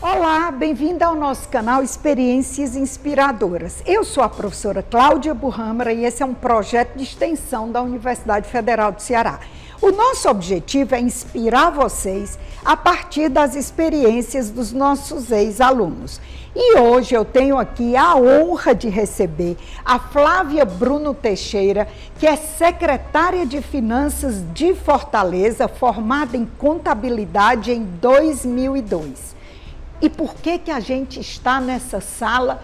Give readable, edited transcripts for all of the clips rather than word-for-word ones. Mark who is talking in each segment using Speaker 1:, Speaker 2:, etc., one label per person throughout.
Speaker 1: Olá, bem-vinda ao nosso canal Experiências Inspiradoras. Eu sou a professora Cláudia Burrâmara e esse é um projeto de extensão da Universidade Federal do Ceará. O nosso objetivo é inspirar vocês a partir das experiências dos nossos ex-alunos. E hoje eu tenho aqui a honra de receber a Flávia Bruno Teixeira, que é secretária de Finanças de Fortaleza, formada em Contabilidade em 2002. E por que a gente está nessa sala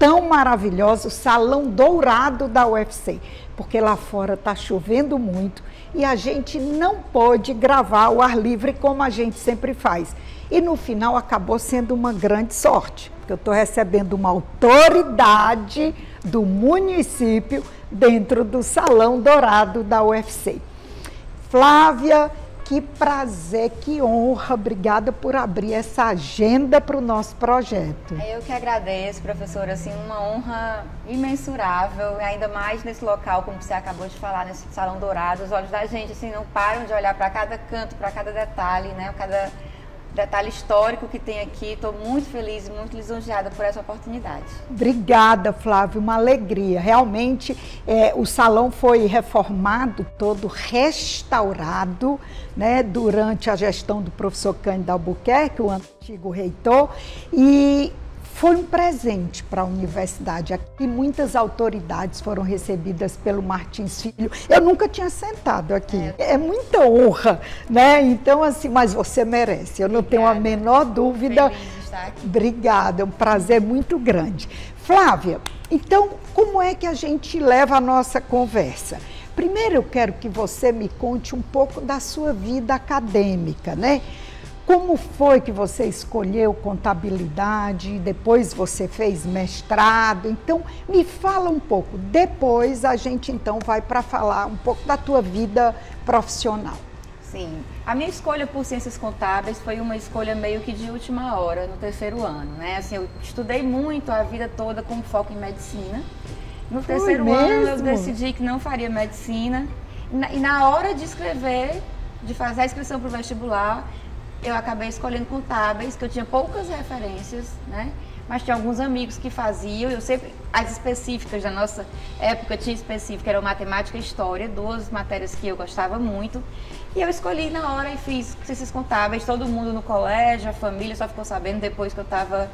Speaker 1: tão maravilhosa, o Salão Dourado da UFC? Porque lá fora está chovendo muito e a gente não pode gravar ao ar livre como a gente sempre faz. E no final acabou sendo uma grande sorte, porque eu estou recebendo uma autoridade do município dentro do Salão Dourado da UFC. Flávia, que prazer, que honra, obrigada por abrir essa agenda para o nosso projeto.
Speaker 2: Eu que agradeço, professora, assim, uma honra imensurável, ainda mais nesse local, como você acabou de falar, nesse Salão Dourado. Os olhos da gente assim, não param de olhar para cada canto, para cada detalhe, né? Cada detalhe histórico que tem aqui. Estou muito feliz e muito lisonjeada por essa oportunidade.
Speaker 1: Obrigada, Flávia, uma alegria. Realmente, o salão foi reformado, todo restaurado, né, durante a gestão do professor Cândido Albuquerque, o antigo reitor, e foi um presente para a universidade. Aqui muitas autoridades foram recebidas pelo Martins Filho. Eu nunca tinha sentado aqui. É muita honra, né? Então, assim, mas você merece. Eu não tenho a menor dúvida.
Speaker 2: Feliz de estar aqui.
Speaker 1: Obrigada, é um prazer muito grande. Flávia, então, como é que a gente leva a nossa conversa? Primeiro, eu quero que você me conte um pouco da sua vida acadêmica, né? Como foi que você escolheu contabilidade, depois você fez mestrado? Então, me fala um pouco. Depois a gente então vai para falar um pouco da tua vida profissional.
Speaker 2: Sim, a minha escolha por ciências contábeis foi uma escolha meio que de última hora, no terceiro ano, né? Assim, eu estudei muito a vida toda com foco em medicina. No terceiro ano eu decidi que não faria medicina. E na hora de escrever, de fazer a inscrição para o vestibular, eu acabei escolhendo contábeis, que eu tinha poucas referências, né? Mas tinha alguns amigos que faziam, eu sempre, as específicas da nossa época tinha específica, eram matemática e história, duas matérias que eu gostava muito. E eu escolhi na hora e fiz ciências contábeis, todo mundo no colégio, a família só ficou sabendo depois que eu estava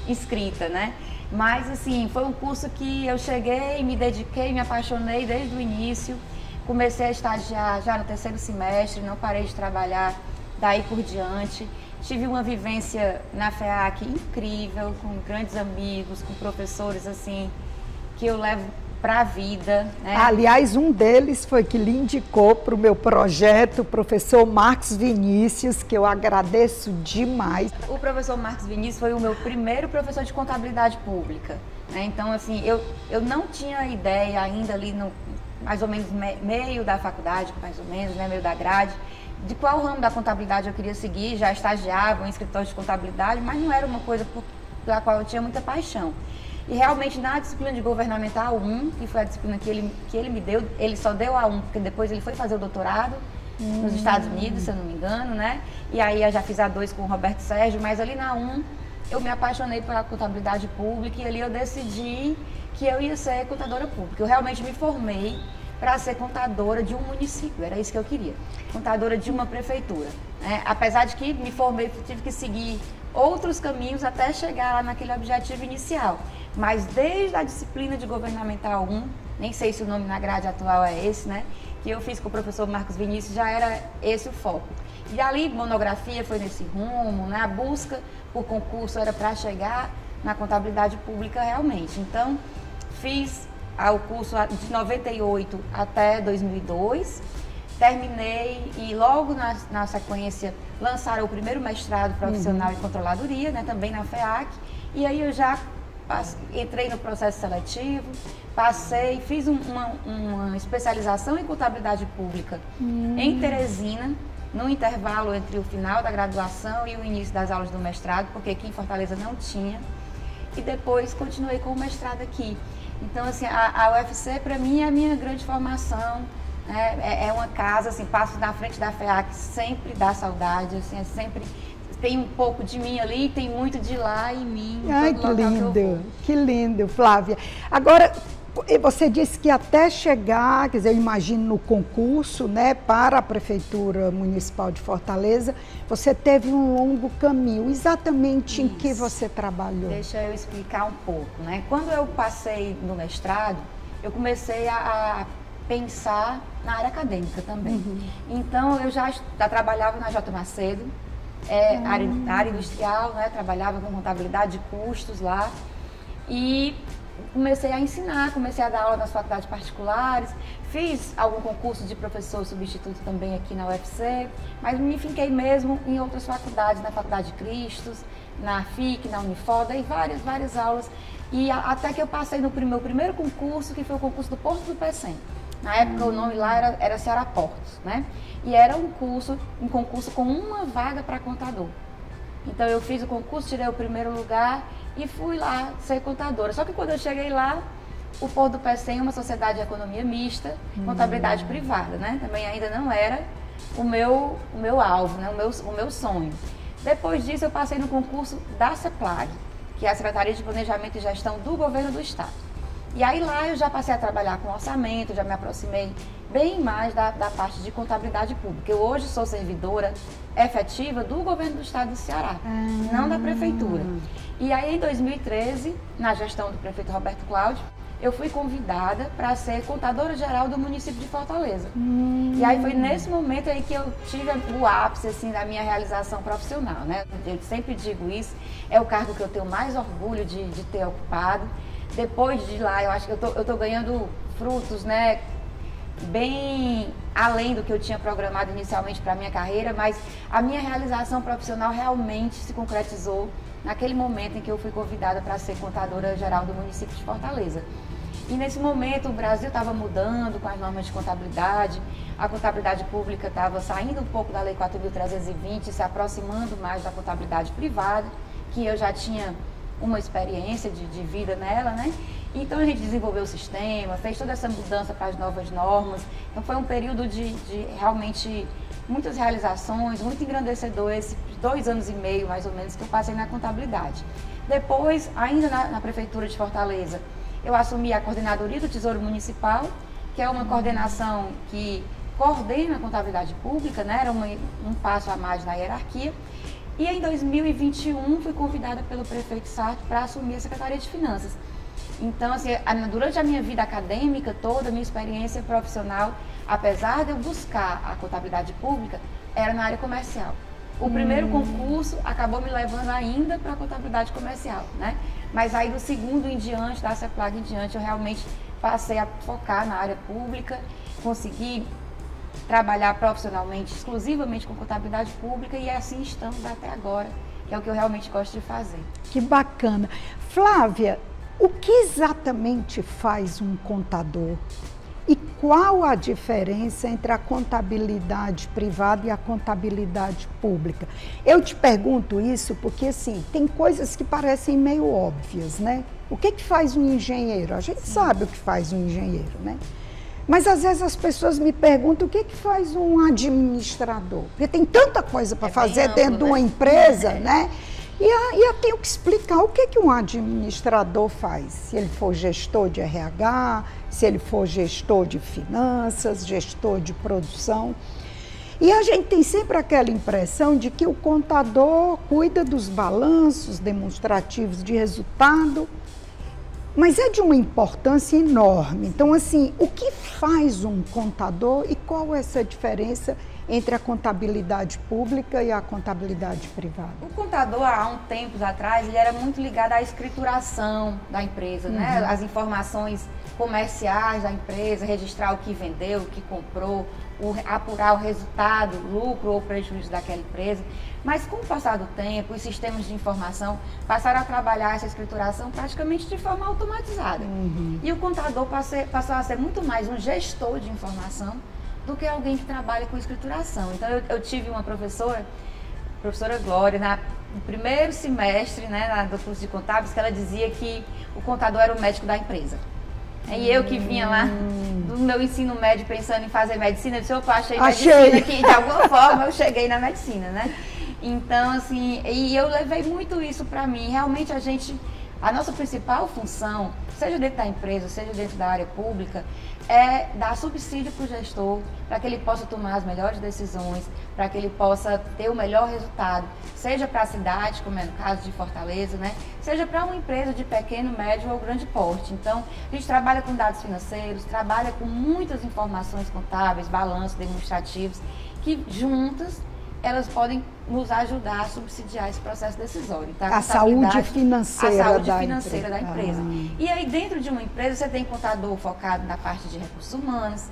Speaker 2: inscrita, né? Mas assim, foi um curso que eu cheguei, me dediquei, me apaixonei desde o início. Comecei a estagiar já no terceiro semestre, não parei de trabalhar daí por diante. Tive uma vivência na FEAC incrível, com grandes amigos, com professores assim, que eu levo para a vida, né?
Speaker 1: Aliás, um deles foi que lhe indicou para o meu projeto, o professor Marcos Vinícius, que eu agradeço demais.
Speaker 2: O professor Marcos Vinícius foi o meu primeiro professor de contabilidade pública, né? Então, assim, eu não tinha ideia ainda ali no mais ou menos meio da faculdade, mais ou menos, né, meio da grade, de qual ramo da contabilidade eu queria seguir. Já estagiava em escritório de contabilidade, mas não era uma coisa pela qual eu tinha muita paixão. E realmente na disciplina de governamental 1, que foi a disciplina que ele me deu, ele só deu a 1, porque depois ele foi fazer o doutorado nos Estados Unidos, se eu não me engano, né? E aí eu já fiz a 2 com o Roberto Sérgio, mas ali na 1 eu me apaixonei pela contabilidade pública e ali eu decidi que eu ia ser contadora pública. Eu realmente me formei para ser contadora de um município, era isso que eu queria, contadora de uma prefeitura, né? Apesar de que me formei, tive que seguir outros caminhos até chegar lá naquele objetivo inicial, mas desde a disciplina de governamental 1, nem sei se o nome na grade atual é esse, né, que eu fiz com o professor Marcos Vinícius, já era esse o foco. E ali, monografia foi nesse rumo, né, a busca por concurso era para chegar na contabilidade pública realmente. Então, fiz o curso de 98 até 2002, terminei e logo na sequência lançaram o primeiro mestrado profissional em controladoria, né, também na FEAC, e aí eu já entrei no processo seletivo, passei, fiz uma especialização em contabilidade pública em Teresina, no intervalo entre o final da graduação e o início das aulas do mestrado, porque aqui em Fortaleza não tinha, e depois continuei com o mestrado aqui. Então, assim, a UFC, para mim, é a minha grande formação, né? É uma casa, assim, passo na frente da FEAC, sempre dá saudade, assim, é sempre tem um pouco de mim ali, tem muito de lá em mim.
Speaker 1: Ai, que lindo, que lindo, Flávia. Agora, você disse que até chegar, quer dizer, eu imagino no concurso, né, para a Prefeitura Municipal de Fortaleza, você teve um longo caminho. Exatamente em que você trabalhou?
Speaker 2: Deixa eu explicar um pouco, né? Quando eu passei no mestrado, eu comecei a pensar na área acadêmica também. Então, eu já trabalhava na J. Macedo, área industrial, né? Trabalhava com contabilidade de custos lá e comecei a ensinar, comecei a dar aula nas faculdades particulares, fiz algum concurso de professor substituto também aqui na UFC, mas me finquei mesmo em outras faculdades, na Faculdade de Cristos, na FIC, na Unifoda, e várias aulas. E até que eu passei no meu primeiro concurso, que foi o concurso do Porto do Pecém. Na época o nome lá era Ceará Portos, né? E era um concurso com uma vaga para contador. Então eu fiz o concurso, tirei o primeiro lugar e fui lá ser contadora. Só que quando eu cheguei lá, o Porto do Pecém é uma sociedade de economia mista, contabilidade privada, né? Também ainda não era o meu alvo, né? o meu sonho. Depois disso eu passei no concurso da CEPLAG, que é a Secretaria de Planejamento e Gestão do Governo do Estado. E aí lá eu já passei a trabalhar com orçamento, já me aproximei bem mais da parte de contabilidade pública. Eu hoje sou servidora efetiva do Governo do Estado do Ceará, não da Prefeitura. E aí em 2013, na gestão do prefeito Roberto Cláudio, eu fui convidada para ser contadora geral do município de Fortaleza. E aí foi nesse momento aí que eu tive o ápice assim, da minha realização profissional, né? Eu sempre digo isso, é o cargo que eu tenho mais orgulho de ter ocupado. Depois de lá, eu acho que eu tô ganhando frutos, né? Bem além do que eu tinha programado inicialmente para a minha carreira, mas a minha realização profissional realmente se concretizou naquele momento em que eu fui convidada para ser contadora geral do município de Fortaleza. E nesse momento o Brasil estava mudando com as normas de contabilidade, a contabilidade pública estava saindo um pouco da Lei 4.320, se aproximando mais da contabilidade privada, que eu já tinha uma experiência de vida nela, né? Então a gente desenvolveu o sistema, fez toda essa mudança para as novas normas. Então foi um período de realmente muitas realizações, muito engrandecedor, esses 2 anos e meio mais ou menos que eu passei na contabilidade. Depois, ainda na Prefeitura de Fortaleza, eu assumi a coordenadoria do Tesouro Municipal, que é uma coordenação que coordena a contabilidade pública, né? Era um passo a mais na hierarquia. E em 2021 fui convidada pelo prefeito Sarto para assumir a Secretaria de Finanças. Então, assim, durante a minha vida acadêmica toda, a minha experiência profissional, apesar de eu buscar a contabilidade pública, era na área comercial. O primeiro concurso acabou me levando ainda para a contabilidade comercial, né? Mas aí do segundo em diante, da CEPLAG em diante, eu realmente passei a focar na área pública, consegui trabalhar profissionalmente, exclusivamente com contabilidade pública, e assim estamos até agora, que é o que eu realmente gosto de fazer.
Speaker 1: Que bacana. Flávia, o que exatamente faz um contador? E qual a diferença entre a contabilidade privada e a contabilidade pública? Eu te pergunto isso porque, assim, tem coisas que parecem meio óbvias, né? O que faz um engenheiro? A gente sabe o que faz um engenheiro, né? Mas às vezes as pessoas me perguntam o que faz um administrador? Porque tem tanta coisa para fazer amplo, dentro de uma empresa, né? E eu tenho que explicar o que um administrador faz. Se ele for gestor de RH, se ele for gestor de finanças, gestor de produção. E a gente tem sempre aquela impressão de que o contador cuida dos balanços demonstrativos de resultado, mas é de uma importância enorme. Então, assim, o que faz um contador e qual é essa diferença entre a contabilidade pública e a contabilidade privada?
Speaker 2: O contador, há um tempo atrás, ele era muito ligado à escrituração da empresa, né? As informações comerciais da empresa, registrar o que vendeu, o que comprou, apurar o resultado, lucro ou prejuízo daquela empresa. Mas com o passar do tempo, os sistemas de informação passaram a trabalhar essa escrituração praticamente de forma automatizada. E o contador passou a ser muito mais um gestor de informação do que alguém que trabalha com escrituração. Então eu tive uma professora Glória, no primeiro semestre, né, do curso de contábeis, que ela dizia que o contador era o médico da empresa. E eu que vinha lá do meu ensino médio pensando em fazer medicina, eu disse, opa, achei medicina que de alguma forma eu cheguei na medicina, né? Então, assim, e eu levei muito isso para mim. Realmente a nossa principal função, seja dentro da empresa, seja dentro da área pública, é dar subsídio para o gestor, para que ele possa tomar as melhores decisões, para que ele possa ter o melhor resultado, seja para a cidade, como é no caso de Fortaleza, né? Seja para uma empresa de pequeno, médio ou grande porte. Então, a gente trabalha com dados financeiros, trabalha com muitas informações contábeis, balanços, demonstrativos, que juntas elas podem nos ajudar a subsidiar esse processo decisório. Tá?
Speaker 1: A saúde financeira
Speaker 2: da empresa. E aí, dentro de uma empresa, você tem contador focado na parte de recursos humanos,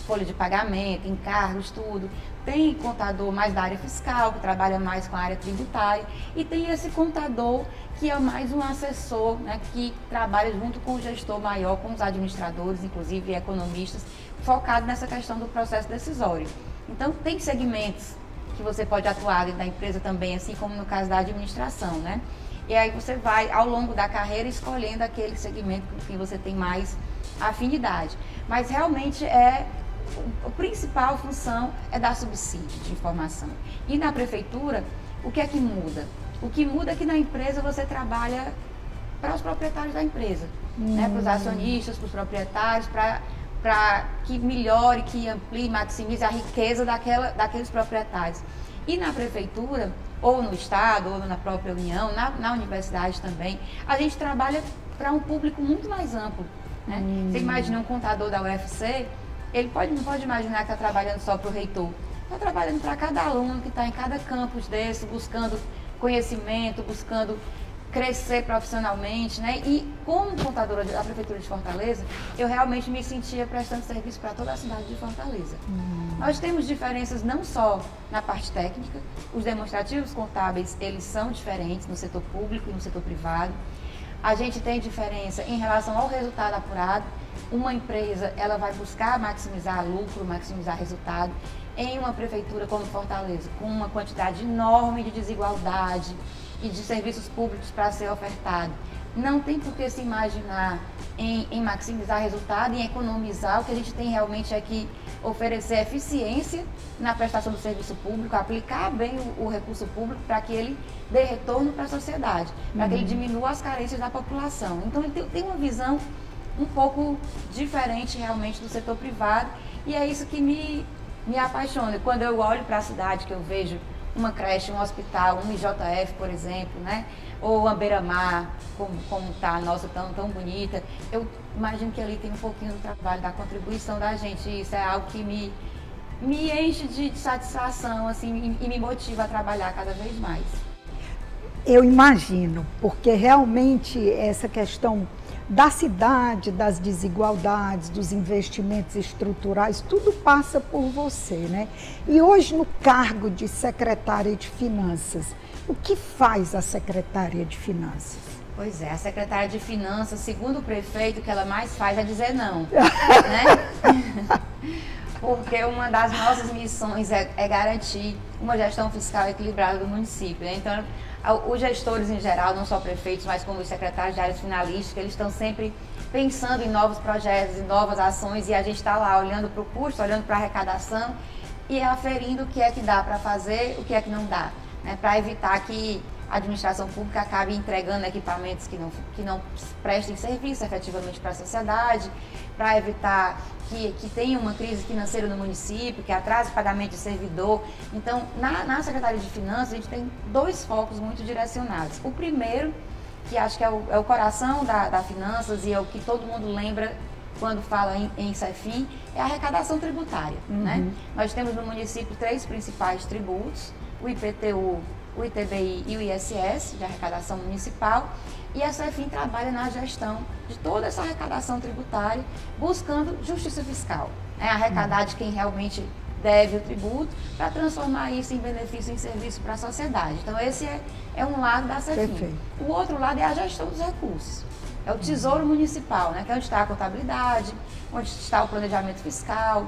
Speaker 2: folha de pagamento, encargos, tudo. Tem contador mais da área fiscal, que trabalha mais com a área tributária. E tem esse contador que é mais um assessor, né, que trabalha junto com o gestor maior, com os administradores, inclusive economistas, focado nessa questão do processo decisório. Então, tem segmentos que você pode atuar dentro da empresa também, assim como no caso da administração, né? E aí você vai, ao longo da carreira, escolhendo aquele segmento com que você tem mais afinidade. Mas realmente a principal função é dar subsídio de informação. E na prefeitura, o que é que muda? O que muda é que na empresa você trabalha para os proprietários da empresa, né? Para os acionistas, para os proprietários, para que melhore, que amplie, maximize a riqueza daqueles proprietários. E na prefeitura, ou no estado, ou na própria União, na universidade também, a gente trabalha para um público muito mais amplo. Né? Você imagina um contador da UFC, ele não pode imaginar que está trabalhando só para o reitor. Está trabalhando para cada aluno que está em cada campus desse, buscando conhecimento, buscando crescer profissionalmente, né? E como contadora da Prefeitura de Fortaleza, eu realmente me sentia prestando serviço para toda a cidade de Fortaleza. Nós temos diferenças não só na parte técnica, os demonstrativos contábeis, eles são diferentes no setor público e no setor privado. A gente tem diferença em relação ao resultado apurado. Uma empresa, ela vai buscar maximizar lucro, maximizar resultado. Em uma prefeitura como Fortaleza, com uma quantidade enorme de desigualdade e de serviços públicos para ser ofertado, não tem por que se imaginar em maximizar resultado, em economizar. O que a gente tem realmente é que oferecer eficiência na prestação do serviço público, aplicar bem o recurso público para que ele dê retorno para a sociedade, para que ele diminua as carências da população. Então, ele tem uma visão um pouco diferente realmente do setor privado, e é isso que me apaixona. Quando eu olho para a cidade, que eu vejo uma creche, um hospital, um IJF, por exemplo, né? Ou uma beira-mar, como está a nossa tão bonita, eu imagino que ali tem um pouquinho do trabalho, da contribuição da gente. Isso é algo que me enche de satisfação, assim, e me motiva a trabalhar cada vez mais.
Speaker 1: Eu imagino, porque realmente essa questão da cidade, das desigualdades, dos investimentos estruturais, tudo passa por você, né? E hoje, no cargo de secretária de Finanças, o que faz a secretária de Finanças?
Speaker 2: Pois é, a secretária de Finanças, segundo o prefeito, o que ela mais faz é dizer não, né? Porque uma das nossas missões é garantir uma gestão fiscal equilibrada do município, né? Então, os gestores em geral, não só prefeitos, mas como os secretários de áreas finalísticas, eles estão sempre pensando em novos projetos, em novas ações, e a gente está lá olhando para o custo, olhando para a arrecadação e aferindo o que é que dá para fazer, o que é que não dá, né? Para evitar que a administração pública acabe entregando equipamentos que não prestem serviço efetivamente para a sociedade, para evitar que tenha uma crise financeira no município, que atrase o pagamento de servidor. Então, na Secretaria de Finanças, a gente tem dois focos muito direcionados. O primeiro, que acho que é o coração da Finanças e é o que todo mundo lembra quando fala em CEFIM, é a arrecadação tributária. Né? Nós temos no município 3 principais tributos, o IPTU, o ITBI e o ISS, de arrecadação municipal, e a CEFIM trabalha na gestão de toda essa arrecadação tributária, buscando justiça fiscal, né? Arrecadar de quem realmente deve o tributo, para transformar isso em benefício, em serviço para a sociedade. Então, esse é um lado da CEFIM. Perfeito. O outro lado é a gestão dos recursos. É o Tesouro Municipal, né? Que é onde está a contabilidade, onde está o planejamento fiscal,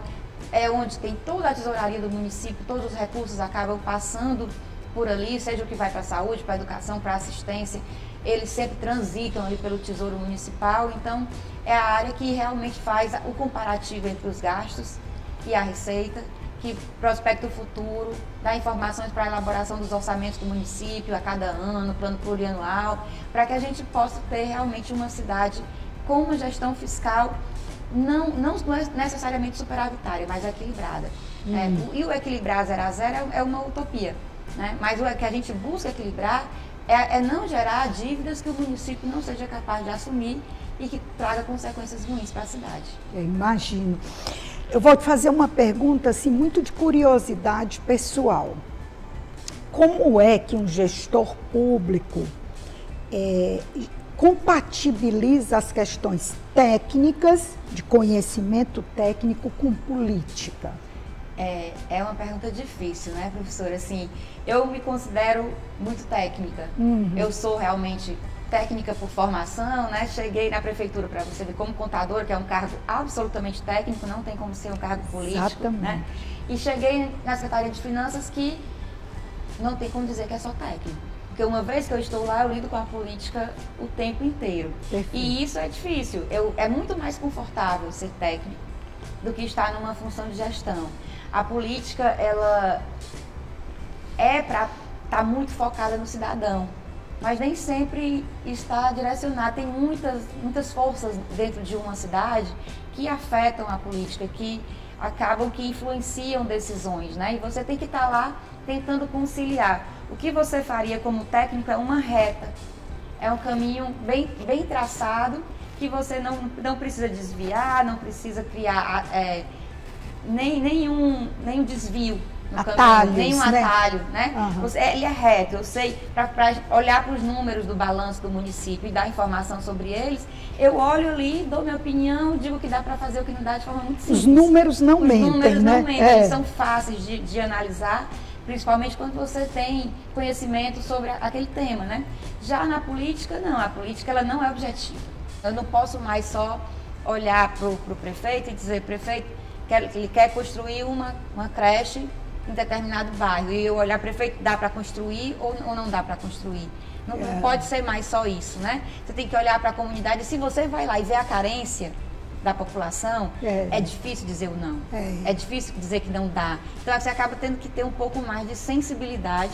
Speaker 2: é onde tem toda a tesouraria do município, todos os recursos acabam passando por ali, seja o que vai para a saúde, para a educação, para a assistência, eles sempre transitam ali pelo Tesouro Municipal. Então, é a área que realmente faz o comparativo entre os gastos e a receita, que prospecta o futuro, dá informações para a elaboração dos orçamentos do município a cada ano, plano plurianual, para que a gente possa ter realmente uma cidade com uma gestão fiscal não necessariamente superavitária, mas equilibrada. E o equilibrar 0 a 0 é uma utopia, né? Mas o que a gente busca equilibrar é não gerar dívidas que o município não seja capaz de assumir e que traga consequências ruins para a cidade.
Speaker 1: Eu imagino. Eu vou te fazer uma pergunta assim, muito de curiosidade pessoal. Como é que um gestor público compatibiliza as questões técnicas, de conhecimento técnico, com política?
Speaker 2: É uma pergunta difícil, né, professora? Assim, eu me considero muito técnica. Eu sou realmente técnica por formação, né? Cheguei na prefeitura, para você ver, como contadora, que é um cargo absolutamente técnico, não tem como ser um cargo político.
Speaker 1: Exatamente.
Speaker 2: Né? E cheguei na Secretaria de Finanças, que não tem como dizer que é só técnico. Porque uma vez que eu estou lá, eu lido com a política o tempo inteiro. Perfeito. E isso é difícil. É muito mais confortável ser técnico do que estar numa função de gestão. A política, ela é para estar muito focada no cidadão, mas nem sempre está direcionada. Tem muitas forças dentro de uma cidade que afetam a política, que acabam que influenciam decisões, né? E você tem que estar lá tentando conciliar. O que você faria como técnico é uma reta, é um caminho bem traçado, que você não precisa desviar, não precisa criar nenhum desvio no caminho, nenhum atalho, né? Ele é reto. Eu sei, para olhar para os números do balanço do município e dar informação sobre eles, eu olho ali, dou minha opinião, digo que dá para fazer, o que não dá, de forma muito simples.
Speaker 1: Os números não mentem,
Speaker 2: Os números
Speaker 1: né?
Speaker 2: não mentem, eles são fáceis de analisar, principalmente quando você tem conhecimento sobre aquele tema, né? Já na política, não. A política, ela não é objetiva. Eu não posso mais só olhar para o prefeito e dizer, prefeito, ele quer construir uma creche em determinado bairro. E eu olhar, prefeito, dá para construir ou não dá para construir? Não pode ser mais só isso, né? Você tem que olhar para a comunidade. E se você vai lá e vê a carência da população, é difícil dizer o não. É difícil dizer que não dá. Então, você acaba tendo que ter um pouco mais de sensibilidade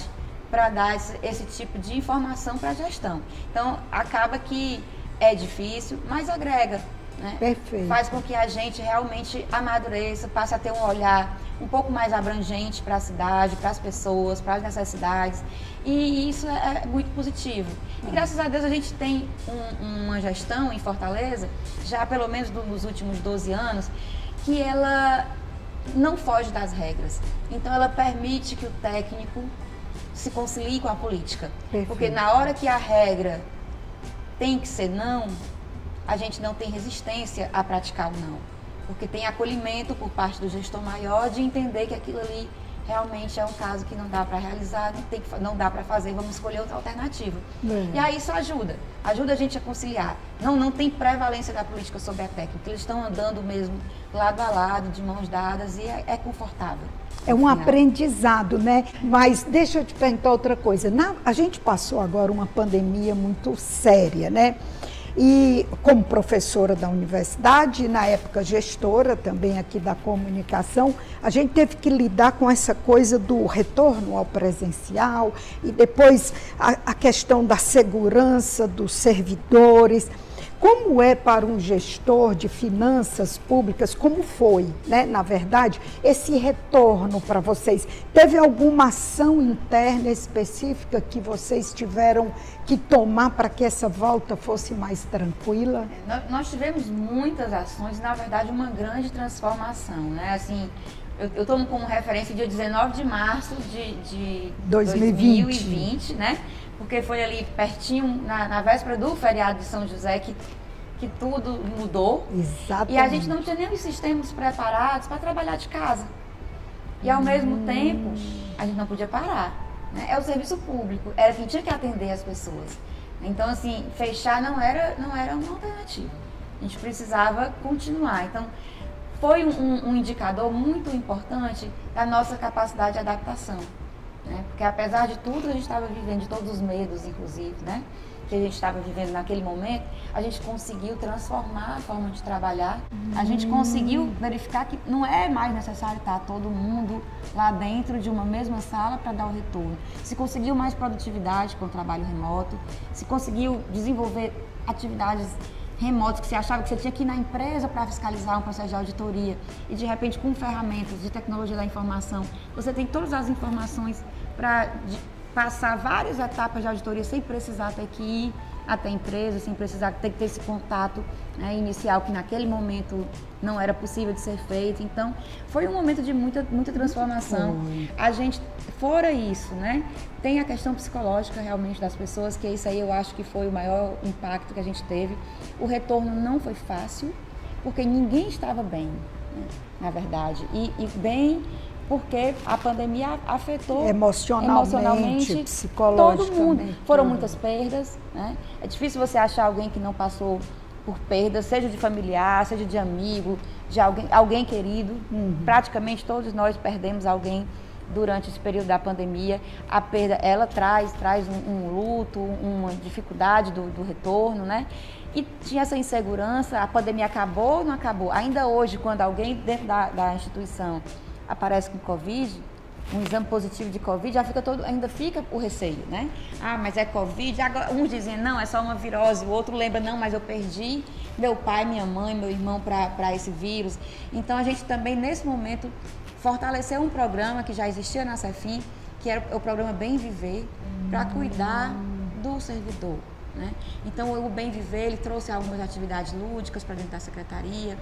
Speaker 2: para dar esse tipo de informação para a gestão. Então, acaba que é difícil, mas agrega. Né?
Speaker 1: Perfeito.
Speaker 2: Faz com que a gente realmente amadureça, passe a ter um olhar um pouco mais abrangente para a cidade, para as pessoas, para as necessidades, e isso é muito positivo. E graças a Deus a gente tem uma gestão em Fortaleza, já pelo menos nos últimos 12 anos, que ela não foge das regras. Então ela permite que o técnico se concilie com a política. Perfeito. Porque na hora que a regra tem que ser não, a gente não tem resistência a praticar o não, porque tem acolhimento por parte do gestor maior de entender que aquilo ali realmente é um caso que não dá para realizar, não dá para fazer, vamos escolher outra alternativa. E aí isso ajuda a gente a conciliar. Não tem prevalência da política sobre a técnica, eles estão andando mesmo lado a lado, de mãos dadas, e é confortável.
Speaker 1: É um aprendizado, né? Mas deixa eu te perguntar outra coisa. A gente passou agora uma pandemia muito séria, né? E como professora da universidade, na época gestora também aqui da comunicação, a gente teve que lidar com essa coisa do retorno ao presencial e depois a questão da segurança dos servidores. Como é para um gestor de finanças públicas, como foi, né, na verdade, esse retorno para vocês? Teve alguma ação interna específica que vocês tiveram que tomar para que essa volta fosse mais tranquila?
Speaker 2: Nós tivemos muitas ações, na verdade, uma grande transformação, né? Assim, eu tomo como referência o dia 19 de março de 2020, né? Porque foi ali pertinho, na véspera do feriado de São José, que tudo mudou.
Speaker 1: Exatamente.
Speaker 2: E a gente não tinha nem os sistemas preparados para trabalhar de casa. E ao mesmo tempo, a gente não podia parar. Né? É o serviço público, era quem tinha que atender as pessoas. Então, assim, fechar não era uma alternativa. A gente precisava continuar. Então, foi um indicador muito importante da nossa capacidade de adaptação. Né? Porque apesar de tudo que a gente estava vivendo, de todos os medos, inclusive, né? Que a gente estava vivendo naquele momento, a gente conseguiu transformar a forma de trabalhar, a gente conseguiu verificar que não é mais necessário estar todo mundo lá dentro de uma mesma sala para dar o retorno. Se conseguiu mais produtividade com o trabalho remoto, se conseguiu desenvolver atividades remotas que você achava que você tinha que ir na empresa para fiscalizar um processo de auditoria e de repente com ferramentas de tecnologia da informação, você tem todas as informações para passar várias etapas de auditoria sem precisar ter que ir até a empresa, sem precisar ter que ter esse contato, né, inicial que naquele momento não era possível de ser feito. Então, foi um momento de muita transformação. A gente, fora isso, né, tem a questão psicológica realmente das pessoas, que isso aí eu acho que foi o maior impacto que a gente teve. O retorno não foi fácil, porque ninguém estava bem, né, na verdade. E bem... porque a pandemia afetou emocionalmente
Speaker 1: psicologicamente,
Speaker 2: todo mundo. Foram muitas perdas, né? É difícil você achar alguém que não passou por perdas, seja de familiar, seja de amigo, de alguém querido. Praticamente todos nós perdemos alguém durante esse período da pandemia. A perda, ela traz um luto, uma dificuldade do retorno, né? E tinha essa insegurança, a pandemia acabou ou não acabou? Ainda hoje, quando alguém dentro da instituição aparece com Covid, um exame positivo de Covid, ainda fica o receio, né? Ah, mas é Covid. Agora, uns dizem, não, é só uma virose. O outro lembra, não, mas eu perdi meu pai, minha mãe, meu irmão para esse vírus. Então, a gente também, nesse momento, fortaleceu um programa que já existia na Cefim, que era o programa Bem Viver, para cuidar do servidor, né? Então, o Bem Viver, ele trouxe algumas atividades lúdicas para dentro da secretaria,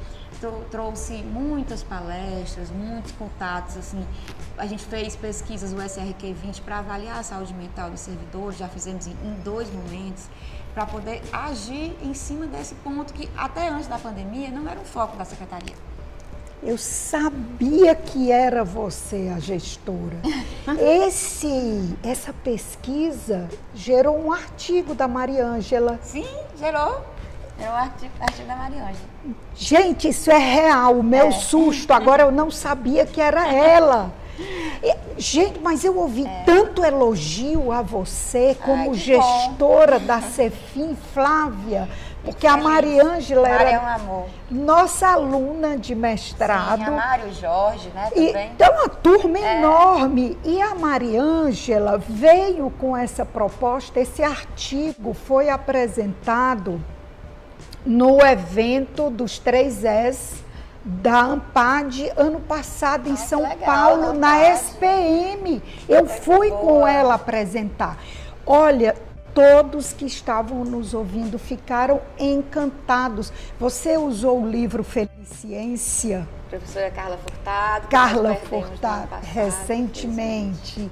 Speaker 2: trouxe muitas palestras, muitos contatos, assim. A gente fez pesquisas do SRQ20 para avaliar a saúde mental dos servidores, já fizemos em 2 momentos, para poder agir em cima desse ponto que até antes da pandemia não era um foco da secretaria.
Speaker 1: Eu sabia que era você a gestora. Essa pesquisa gerou um artigo da Mariângela.
Speaker 2: Sim, gerou. É o artigo da Mariângela.
Speaker 1: Gente, isso é real. O meu susto. Agora eu não sabia que era ela. Gente, mas eu ouvi tanto elogio a você como gestora da Cefim, Flávia. Porque a Mariângela era
Speaker 2: um amor.
Speaker 1: Nossa aluna de mestrado.
Speaker 2: Sim, a Mário Jorge, né, também.
Speaker 1: Então, uma turma enorme. E a Mariângela veio com essa proposta, esse artigo foi apresentado no evento dos 3S da ANPAD ano passado em São Paulo, na SPM. Eu fui com ela apresentar. Olha, todos que estavam nos ouvindo ficaram encantados. Você usou o livro Feliciência?
Speaker 2: Professora Carla Furtado.
Speaker 1: Carla Furtado, recentemente.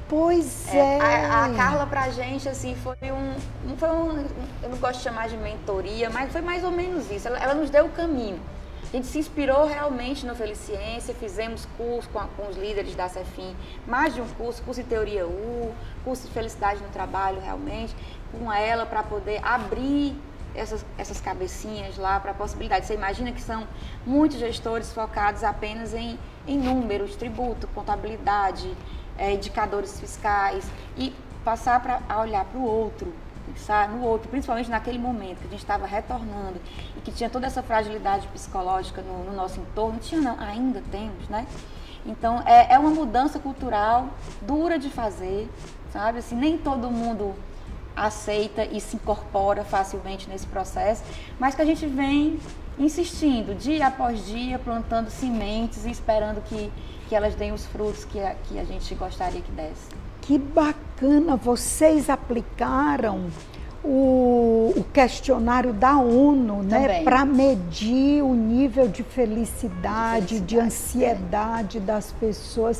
Speaker 1: Pois é.
Speaker 2: A Carla pra gente, assim, foi um... Eu não gosto de chamar de mentoria, mas foi mais ou menos isso. Ela nos deu o caminho. A gente se inspirou realmente no Feliciência, fizemos curso com os líderes da Cefim, mais de um curso em Teoria U, curso de Felicidade no Trabalho, realmente, com ela para poder abrir essas cabecinhas lá para a possibilidade. Você imagina que são muitos gestores focados apenas em números, tributo, contabilidade, indicadores fiscais, e passar a olhar para o outro, pensar no outro, principalmente naquele momento que a gente estava retornando e que tinha toda essa fragilidade psicológica no nosso entorno. Tinha não, ainda temos, né? Então, é uma mudança cultural dura de fazer, sabe? Assim, nem todo mundo aceita e se incorpora facilmente nesse processo, mas que a gente vem insistindo, dia após dia, plantando sementes e esperando que elas deem os frutos que a gente gostaria que desse.
Speaker 1: Que bacana, vocês aplicaram o questionário da ONU, né, para medir o nível de felicidade, de ansiedade das pessoas.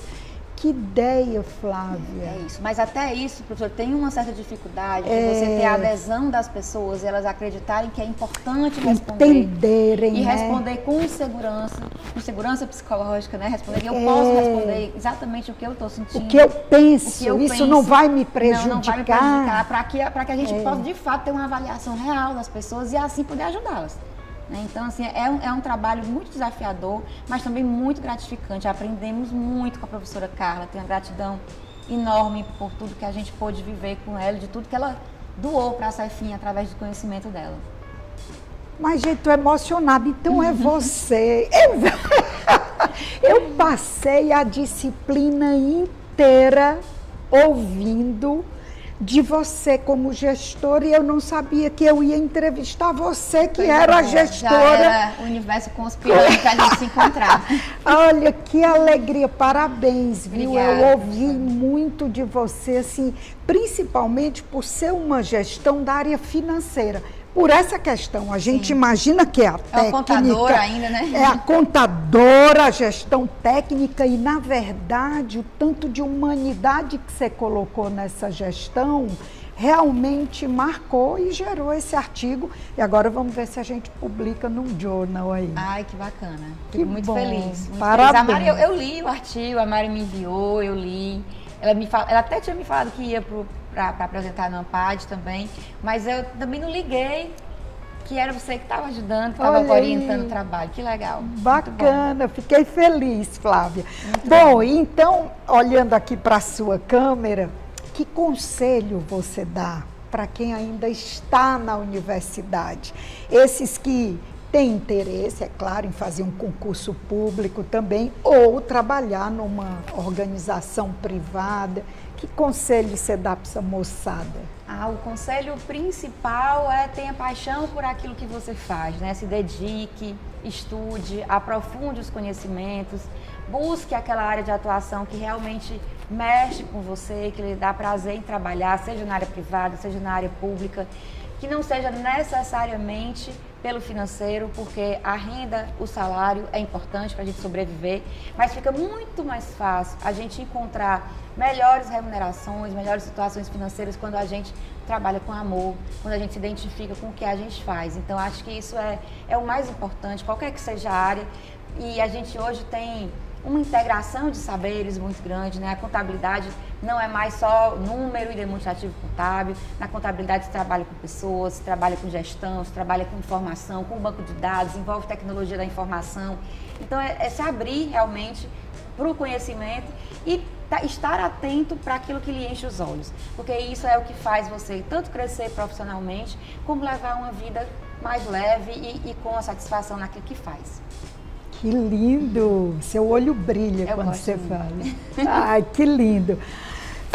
Speaker 1: Que ideia, Flávia.
Speaker 2: É isso. Mas até isso, professor, tem uma certa dificuldade de você ter a adesão das pessoas, elas acreditarem que é importante responder.
Speaker 1: Entenderem,
Speaker 2: e responder com segurança psicológica, né? Responder, eu posso responder exatamente o que eu estou sentindo.
Speaker 1: O que eu penso, isso não vai me prejudicar.
Speaker 2: Não vai me prejudicar, para que a gente possa, de fato, ter uma avaliação real das pessoas e assim poder ajudá-las. Então, assim, é um trabalho muito desafiador, mas também muito gratificante. Aprendemos muito com a professora Carla, tenho uma gratidão enorme por tudo que a gente pôde viver com ela, de tudo que ela doou para a Cefinha através do conhecimento dela.
Speaker 1: Mas, gente, tô emocionada, então é você. Eu passei a disciplina inteira ouvindo de você como gestora e eu não sabia que eu ia entrevistar você, que era a gestora.
Speaker 2: Já era o universo conspirando para a gente se encontrar.
Speaker 1: Olha, que alegria, parabéns, viu?
Speaker 2: Obrigada,
Speaker 1: Eu ouvi muito de você, assim, principalmente por ser uma gestão da área financeira. Por essa questão, a gente imagina que é a técnica.
Speaker 2: É a contadora ainda, né?
Speaker 1: É a contadora, a gestão técnica e, na verdade, o tanto de humanidade que você colocou nessa gestão realmente marcou e gerou esse artigo. E agora vamos ver se a gente publica num journal aí.
Speaker 2: Ai, que bacana.
Speaker 1: Que
Speaker 2: Fico muito
Speaker 1: bom.
Speaker 2: feliz. Muito
Speaker 1: Parabéns.
Speaker 2: feliz. A Mari, eu li o artigo, a Mari me enviou, eu li. Ela até tinha me falado que ia para apresentar no Ampad também, mas eu também não liguei que era você que estava ajudando, que estava orientando o trabalho. Que legal.
Speaker 1: Bacana, fiquei feliz, Flávia. Bom, então, olhando aqui para a sua câmera, que conselho você dá para quem ainda está na universidade? Esses que têm interesse, é claro, em fazer um concurso público também, ou trabalhar numa organização privada. Que conselho você dá para essa moçada?
Speaker 2: O conselho principal é tenha paixão por aquilo que você faz, né? Se dedique, estude, aprofunde os conhecimentos, busque aquela área de atuação que realmente mexe com você, que lhe dá prazer em trabalhar, seja na área privada, seja na área pública, que não seja necessariamente pelo financeiro, porque a renda, o salário é importante para a gente sobreviver, mas fica muito mais fácil a gente encontrar melhores remunerações, melhores situações financeiras quando a gente trabalha com amor, quando a gente se identifica com o que a gente faz. Então, acho que isso é o mais importante, qualquer que seja a área, e a gente hoje tem uma integração de saberes muito grande, né? A contabilidade não é mais só número e demonstrativo contábil. Na contabilidade se trabalha com pessoas, se trabalha com gestão, se trabalha com informação, com banco de dados, envolve tecnologia da informação. Então é se abrir realmente para o conhecimento e estar atento para aquilo que lhe enche os olhos. Porque isso é o que faz você tanto crescer profissionalmente, como levar uma vida mais leve e com a satisfação naquilo que faz.
Speaker 1: Que lindo! Seu olho brilha quando você fala. Ai, que lindo!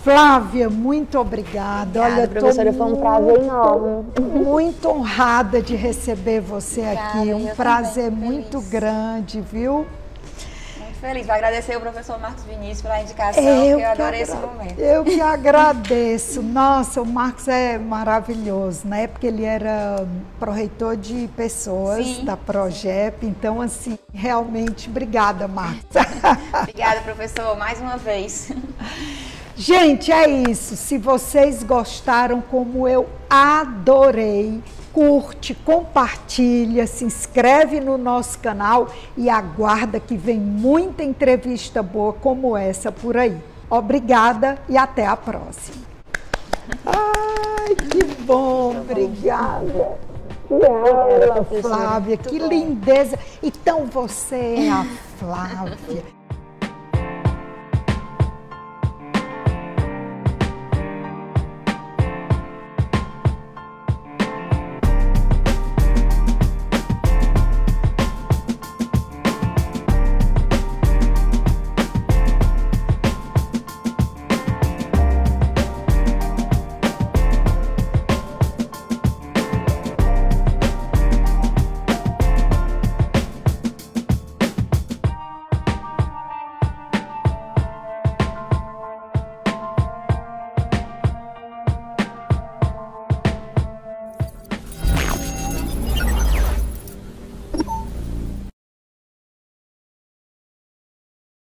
Speaker 1: Flávia, muito obrigada.
Speaker 2: Olha, professora, foi um prazer enorme.
Speaker 1: Muito honrada de receber você aqui. Um prazer muito grande, viu?
Speaker 2: Feliz, vai agradecer o professor Marcos Vinícius pela indicação, eu adorei esse momento.
Speaker 1: Eu que agradeço. Nossa, o Marcos é maravilhoso. Na época ele era pró-reitor de pessoas da Progep, então assim, realmente, obrigada, Marcos.
Speaker 2: Obrigada, professor, mais uma vez.
Speaker 1: Gente, é isso. Se vocês gostaram como eu adorei, curte, compartilha, se inscreve no nosso canal e aguarda que vem muita entrevista boa como essa por aí. Obrigada e até a próxima. Ai, que bom, obrigada. Que aula, Flávia, que lindeza. Então você é a Flávia.